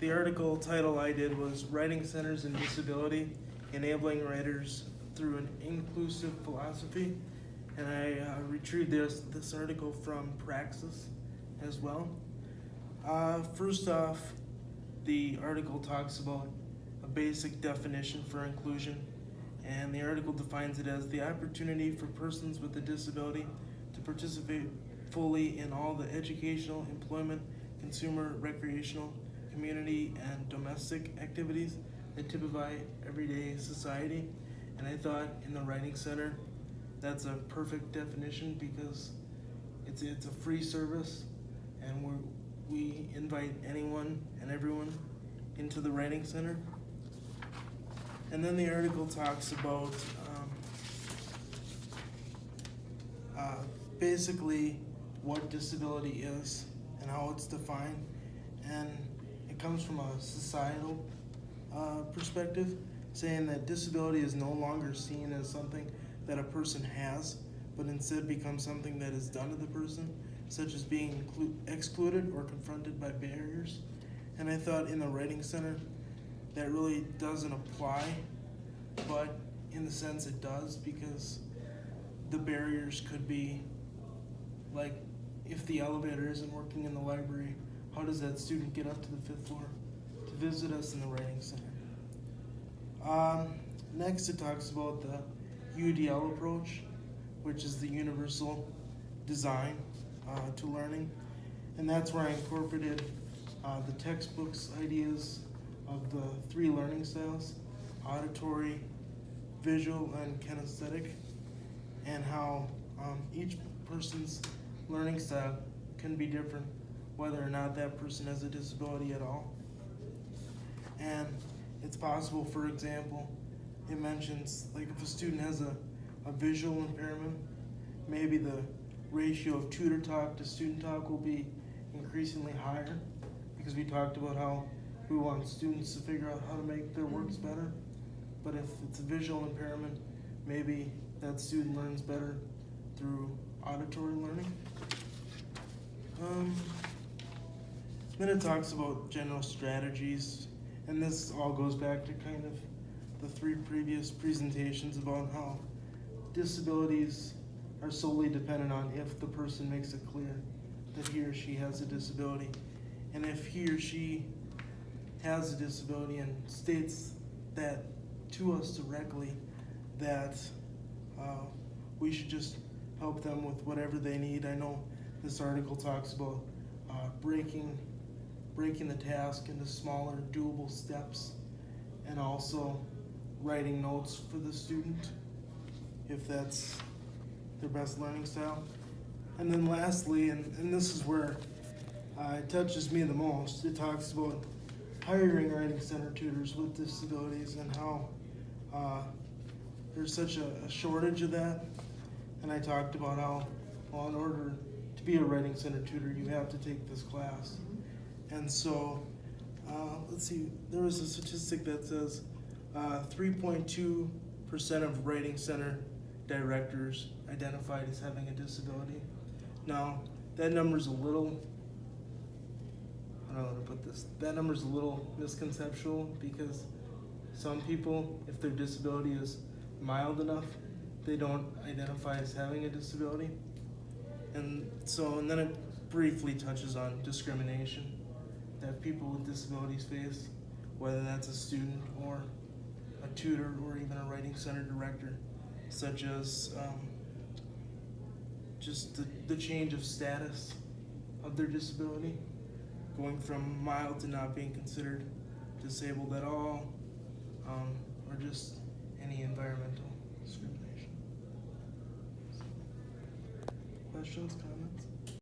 The article title I did was Writing Centers and Disability, Enabling Writers Through an Inclusive Philosophy. And I retrieved this article from Praxis as well. First off, the article talks about a basic definition for inclusion, and the article defines it as the opportunity for persons with a disability to participate fully in all the educational, employment, consumer, recreational, community, and domestic activities that typify everyday society. And I thought in the Writing Center, that's a perfect definition because it's a free service, and we invite anyone and everyone into the Writing Center. And then the article talks about basically what disability is and how it's defined, and it comes from a societal perspective, saying that disability is no longer seen as something that a person has, but instead becomes something that is done to the person, such as being excluded or confronted by barriers. And I thought in the Writing Center, that really doesn't apply, but in the sense it does, because the barriers could be like, if the elevator isn't working in the library, how does that student get up to the 5th floor to visit us in the Writing Center? Next, it talks about the UDL approach, which is the universal design to learning. And that's where I incorporated the textbook's ideas of the 3 learning styles: auditory, visual, and kinesthetic, and how each person's learning style can be different, whether or not that person has a disability at all. And it's possible, for example, it mentions, like, if a student has a visual impairment, maybe the ratio of tutor talk to student talk will be increasingly higher, because we talked about how we want students to figure out how to make their works better. But if it's a visual impairment, maybe that student learns better through auditory learning. Then it talks about general strategies, and this all goes back to kind of the 3 previous presentations about how disabilities are solely dependent on if the person makes it clear that he or she has a disability. And if he or she has a disability and states that to us directly, that we should just help them with whatever they need. I know this article talks about breaking the task into smaller, doable steps, and also writing notes for the student if that's their best learning style. And then lastly, and this is where it touches me the most, it talks about hiring Writing Center tutors with disabilities and how there's such a shortage of that. And I talked about how, well, in order to be a Writing Center tutor, you have to take this class. And so, let's see, there was a statistic that says 3.2% of Writing Center directors identified as having a disability. Now, that number's a little, I don't know how to put this, that number's a little misconceptual, because some people, if their disability is mild enough, they don't identify as having a disability. And then it briefly touches on discrimination that people with disabilities face, whether that's a student or a tutor or even a Writing Center director, such as just the change of status of their disability, going from mild to not being considered disabled at all, or just any environmental discrimination. Questions, comments?